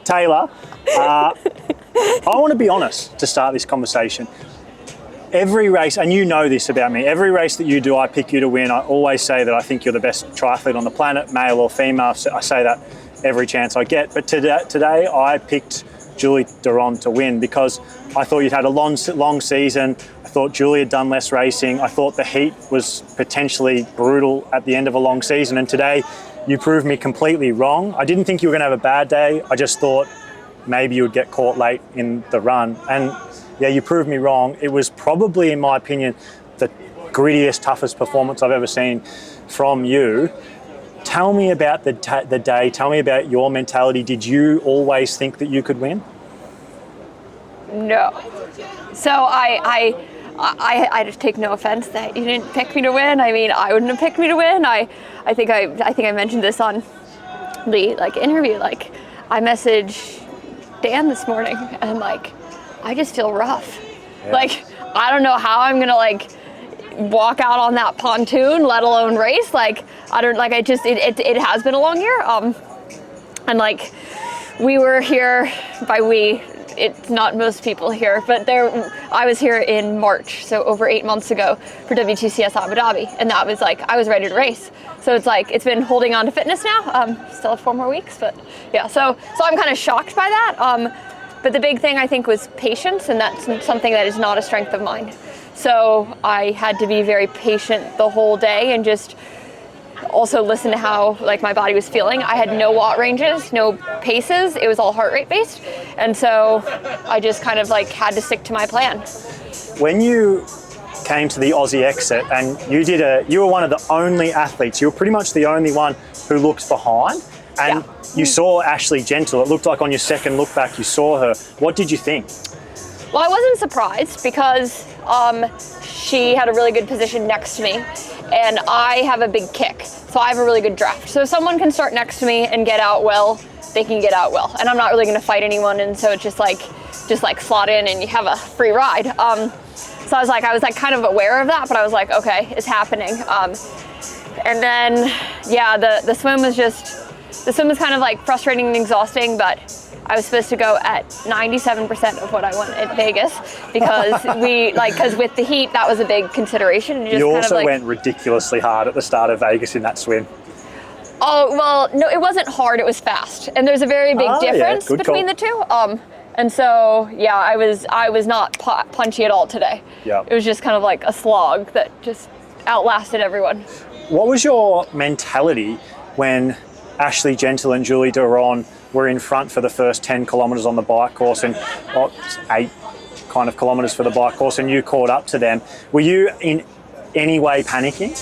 Taylor, I want to be honest to start this conversation. Every race, and you know this about me, every race that you do, I pick you to win. I always say that I think you're the best triathlete on the planet, male or female. So I say that every chance I get. But today I picked Julie Duron to win because I thought you'd had a long season. I thought Julie had done less racing. I thought the heat was potentially brutal at the end of a long season. And today you proved me completely wrong. I didn't think you were going to have a bad day. I just thought maybe you would get caught late in the run. And yeah, you proved me wrong. It was probably, in my opinion, the grittiest, toughest performance I've ever seen from you. Tell me about the day. Tell me about your mentality. Did you always think that you could win? No. So I just take no offense that you didn't pick me to win. I mean, I wouldn't have picked me to win. I think I mentioned this on the interview. Like, I messaged Dan this morning and I just feel rough. Yeah. Like, I don't know how I'm gonna walk out on that pontoon, let alone race. It has been a long year. And we were here by we, it's not most people here, but I was here in March, so over 8 months ago for WTCS Abu Dhabi. And that was I was ready to race. So it's been holding on to fitness now. Still have 4 more weeks, but yeah, so I'm kind of shocked by that. But the big thing I think was patience, and that's something that is not a strength of mine. So I had to be very patient the whole day and just also listen to how my body was feeling. I had no watt ranges, no paces. It was all heart rate based. And so I just kind of had to stick to my plan. When you came to the Aussie exit and you were one of the only athletes, you were pretty much the only one who looked behind. And you saw Ashley Gentle. It looked like on your second look back, you saw her. What did you think? Well, I wasn't surprised because she had a really good position next to me, and I have a big kick, so I have a really good draft. So if someone can start next to me and get out well, they can get out well. And I'm not really going to fight anyone, and so it's just slot in and you have a free ride. So I was kind of aware of that, but I was like, okay, it's happening. And then, yeah, the swim was kind of frustrating and exhausting, but I was supposed to go at 97% of what I went at Vegas because with the heat, that was a big consideration. You also went ridiculously hard at the start of Vegas in that swim. Oh, well, no, it wasn't hard, it was fast. And there's a very big difference between the two. And so, yeah, I was not punchy at all today. Yeah. It was just kind of a slog that just outlasted everyone. What was your mentality when Ashley Gentle and Julie Duron were in front for the first 10 kilometres on the bike course and 8 kind of kilometres for the bike course, and you caught up to them? Were you in any way panicking?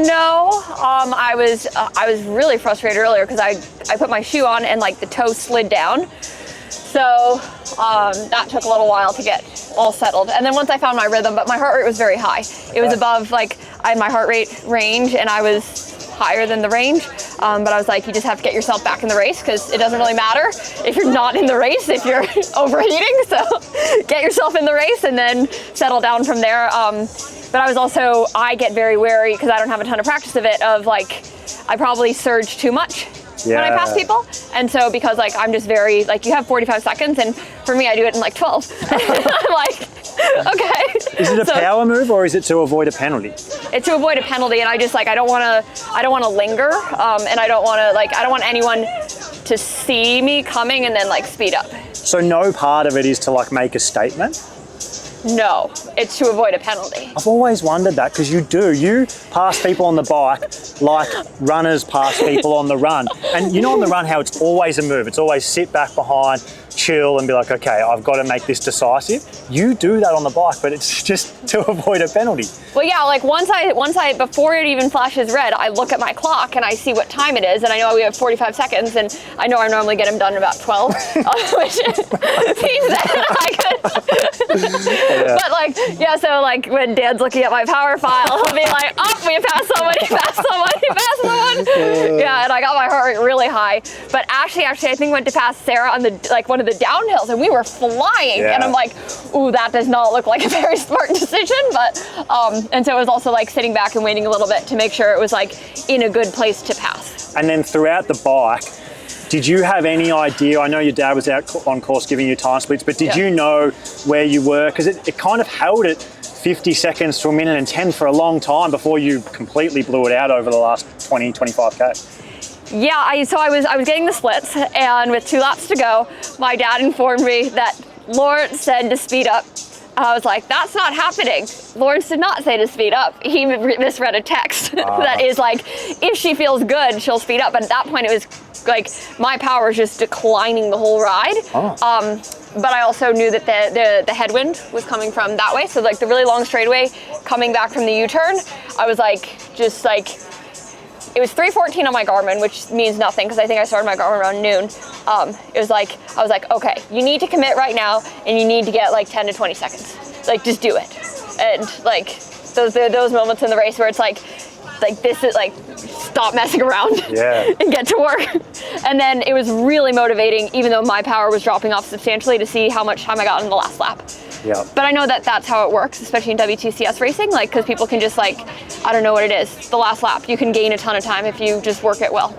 No, I was really frustrated earlier because I put my shoe on and the toe slid down. So that took a little while to get all settled. And then once I found my rhythm, but my heart rate was very high. It was above, I had my heart rate range and I was higher than the range. But I was you just have to get yourself back in the race because it doesn't really matter if you're not in the race, if you're overheating. So get yourself in the race and then settle down from there. But I get very wary because I don't have a ton of practice of it, I probably surge too much when I pass people. And so because I'm just very, you have 45 seconds and for me I do it in 12. I'm okay. Is it a power move or is it to avoid a penalty? It's to avoid a penalty, and I just I don't want to linger, and I don't want anyone to see me coming and then speed up. So no part of it is to make a statement? No, it's to avoid a penalty. I've always wondered that because you pass people on the bike like runners pass people on the run. And on the run how it's always a move. It's always sit back behind, chill and be like, okay, I've got to make this decisive. You do that on the bike, but it's just to avoid a penalty. Well, yeah, once I before it even flashes red, I look at my clock and I see what time it is, and I know we have 45 seconds, and I know I normally get them done in about 12, which means that I could. Yeah. But so when Dan's looking at my power file, he'll be like, oh, we passed somebody, passed someone. Yeah, and I got my heart rate really high. But actually, I think went to pass Sarah on the one of the downhills, and we were flying. Yeah. And I'm like, ooh, that does not look like a very smart decision. But and so it was also sitting back and waiting a little bit to make sure it was in a good place to pass. And then throughout the bike, Did you have any idea? I know your dad was out on course giving you time splits, but did you know where you were? Because it kind of held at 50 seconds to a minute and 10 for a long time before you completely blew it out over the last 20, 25K. Yeah, so I was getting the splits, and with 2 laps to go, my dad informed me that Lawrence said to speed up. I was like, that's not happening. Lawrence did not say to speed up. He misread a text that is like, if she feels good, she'll speed up. But at that point, it was like my power was just declining the whole ride. But I also knew that the headwind was coming from that way. So like the really long straightaway coming back from the U-turn, I was like, just like, it was 3:14 on my Garmin, which means nothing because I think I started my Garmin around noon. It was like, I was like, okay, you need to commit right now and you need to get like 10 to 20 seconds. Like, just do it. And like, those moments in the race where it's like this is like, stop messing around and get to work. And then it was really motivating, even though my power was dropping off substantially, to see how much time I got in the last lap. Yeah. But I know that that's how it works, especially in WTCS racing, like, because people can just like, I don't know what it is, the last lap, you can gain a ton of time if you just work it well.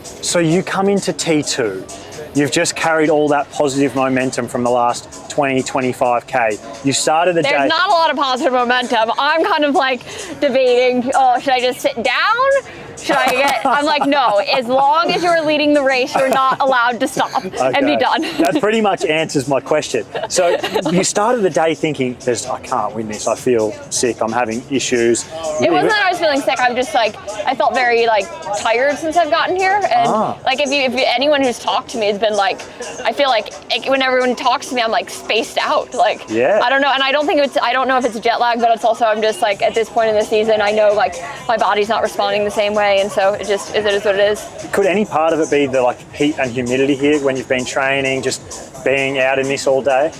So you come into T2, you've just carried all that positive momentum from the last 20, 25K. You started the day. There's not a lot of positive momentum. I'm kind of like debating, oh, should I just sit down? Should I get, I'm like, no, as long as you're leading the race, you're not allowed to stop and be done. That pretty much answers my question. So you started the day thinking, I can't win this. I feel sick. I'm having issues. It wasn't that I was feeling sick. I'm just like, I felt very like tired since I've gotten here. And like if anyone who's talked to me has been like, I feel like when everyone talks to me, I'm like spaced out. Like, I don't know. And I don't know if it's jet lag, but it's also, I'm just like, at this point in the season, I know like my body's not responding the same way. And so it just is what it is. Could any part of it be the like heat and humidity here when you've been training, just being out in this all day?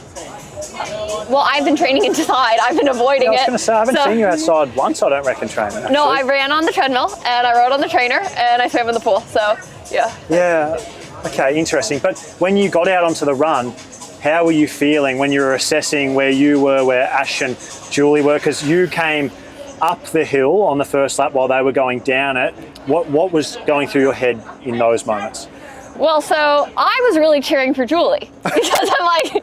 Well, I've been training inside. I've been avoiding it. I was going to say, I haven't seen you outside once, I don't reckon, training. Actually. No, I ran on the treadmill and I rode on the trainer and I swam in the pool. So, yeah. Yeah. Okay, interesting. But when you got out onto the run, how were you feeling when you were assessing where you were, where Ash and Julie were? Because you came up the hill on the first lap while they were going down it. What was going through your head in those moments? Well, so I was really cheering for Julie because I'm like,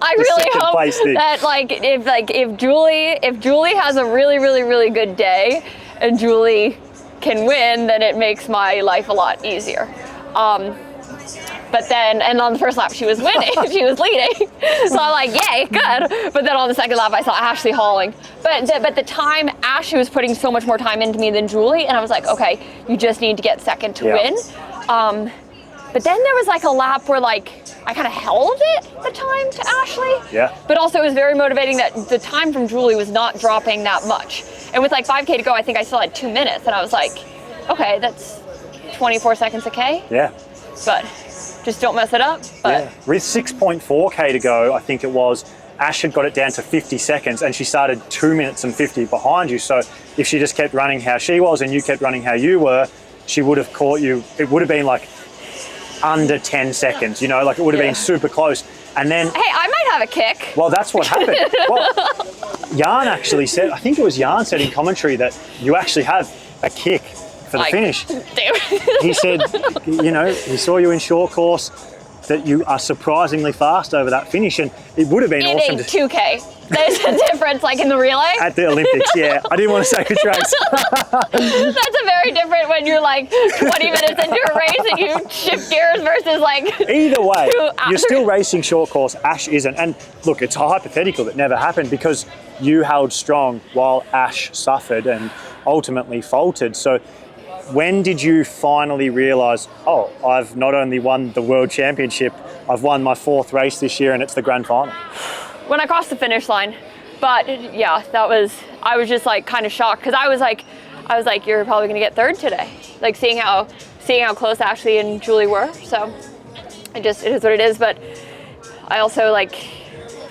I really hope that if Julie has a really, really, really good day and Julie can win, then it makes my life a lot easier. But then, and on the first lap, she was winning, she was leading. So I'm like, yay, good. But then on the second lap, I saw Ashley hauling. But the time, Ashley was putting so much more time into me than Julie. And I was like, okay, you just need to get second to win. But then there was like a lap where like, I kind of held the time to Ashley. Yeah. But also it was very motivating that the time from Julie was not dropping that much. And with like 5K to go, I think I still had 2 minutes. And I was like, okay, that's 24 seconds a K. Yeah. But just don't mess it up. But with 6.4K to go, I think it was, Ash had got it down to 50 seconds and she started 2 minutes and 50 behind you. So if she just kept running how she was and you kept running how you were, she would have caught you. It would have been like under 10 seconds, you know, like it would have been super close. And then, hey, I might have a kick. Well, that's what happened. Well, Jan actually said, I think it was Jan said in commentary that you actually have a kick for the finish. He said, you know, he saw you in short course, that you are surprisingly fast over that finish, and it would have been awesome. 2K. There's a difference, like in the relay. At the Olympics, yeah. I didn't want to say which race. That's a very different when you're like 20 minutes into a race and you shift gears versus like. Either way, you're still racing short course. Ash isn't, and look, it's a hypothetical that never happened because you held strong while Ash suffered and ultimately faltered. So. When did you finally realise, oh, I've not only won the World Championship, I've won my 4th race this year and it's the grand final? When I crossed the finish line. But yeah, I was just like kind of shocked because I was like, you're probably gonna get 3rd today. Like seeing how close Ashley and Julie were. So it is what it is. But I also like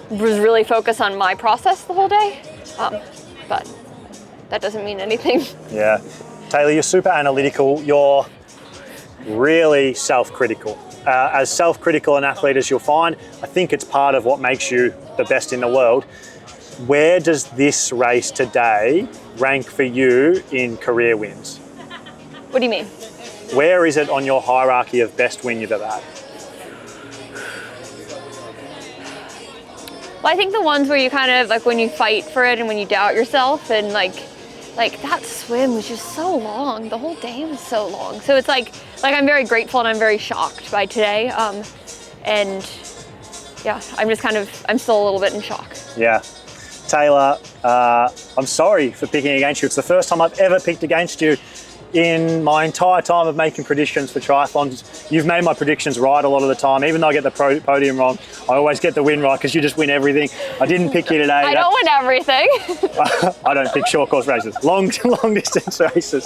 was really focused on my process the whole day. But that doesn't mean anything. Yeah. Taylor, you're super analytical, you're really self-critical. As self-critical an athlete as you'll find, I think it's part of what makes you the best in the world. Where does this race today rank for you in career wins? What do you mean? Where is it on your hierarchy of best win you've ever had? Well, I think the ones where you kind of like when you fight for it and when you doubt yourself, and like that swim was just so long. The whole day was so long. So it's like I'm very grateful and I'm very shocked by today. And yeah, I'm still a little bit in shock. Yeah. Taylor, I'm sorry for picking against you. It's the first time I've ever picked against you in my entire time of making predictions for triathlons. You've made my predictions right a lot of the time. Even though I get the podium wrong, I always get the win right because you just win everything. I didn't pick you today. I don't win everything. I don't pick short course races, long distance races.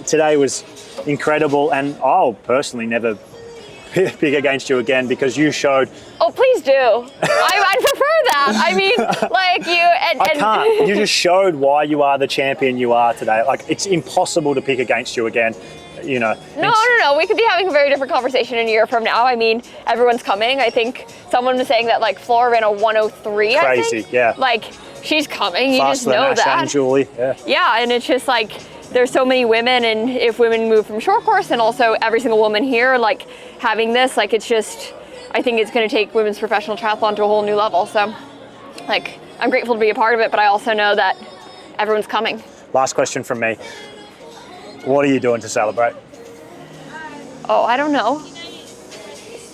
Today was incredible, and I'll personally never pick against you again because you showed. Oh, please do. I'd prefer that. I mean, like you. I can't. You just showed why you are the champion you are today. Like, it's impossible to pick against you again. You know. No. We could be having a very different conversation in a year from now. I mean, everyone's coming. I think someone was saying that like Flora ran a 103. Crazy, I think. yeah. Like, she's coming. You Faster just know than Ash that. and Julie. Yeah. Yeah, and it's just like there's so many women, and if women move from short course, and also every single woman here, like having this, like it's just, I think it's going to take women's professional triathlon to a whole new level. So, like, I'm grateful to be a part of it, but I also know that everyone's coming. Last question from me. What are you doing to celebrate? Oh, I don't know.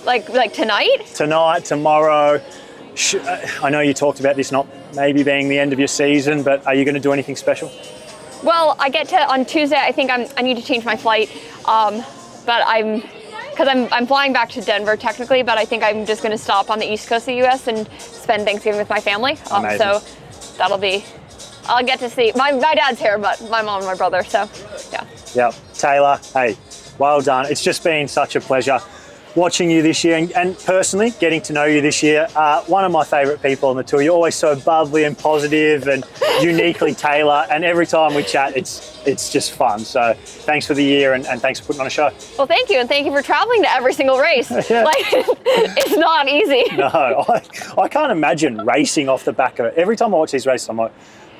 Like tonight? Tonight, tomorrow. I know you talked about this not maybe being the end of your season, but are you going to do anything special? Well, I get to on Tuesday. I think I need to change my flight, but I'm flying back to Denver technically, but I think I'm just going to stop on the East Coast of the U.S. and spend Thanksgiving with my family. So that'll be. I'll get to see my dad's here, but my mom and my brother. So yeah. Yeah, Taylor. Hey, well done. It's just been such a pleasure watching you this year, and personally getting to know you this year. One of my favourite people on the tour. You're always so bubbly and positive and uniquely Taylor, and every time we chat it's just fun. So thanks for the year, and thanks for putting on a show. Well, thank you, and thank you for traveling to every single race. Yeah. Like, it's not easy. No, I can't imagine racing off the back of it. Every time I watch these races, I'm like,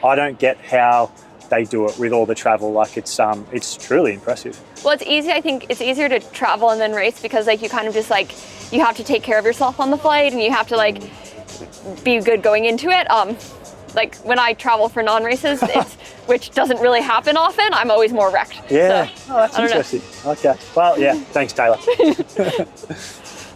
I don't get how they do it with all the travel. Like, it's truly impressive. Well, it's easy. I think it's easier to travel and then race because like you kind of just like, you have to take care of yourself on the flight, and you have to like be good going into it. Like when I travel for non-races, which doesn't really happen often, I'm always more wrecked. Yeah, so, oh, that's interesting. Okay, well, yeah, thanks, Taylor.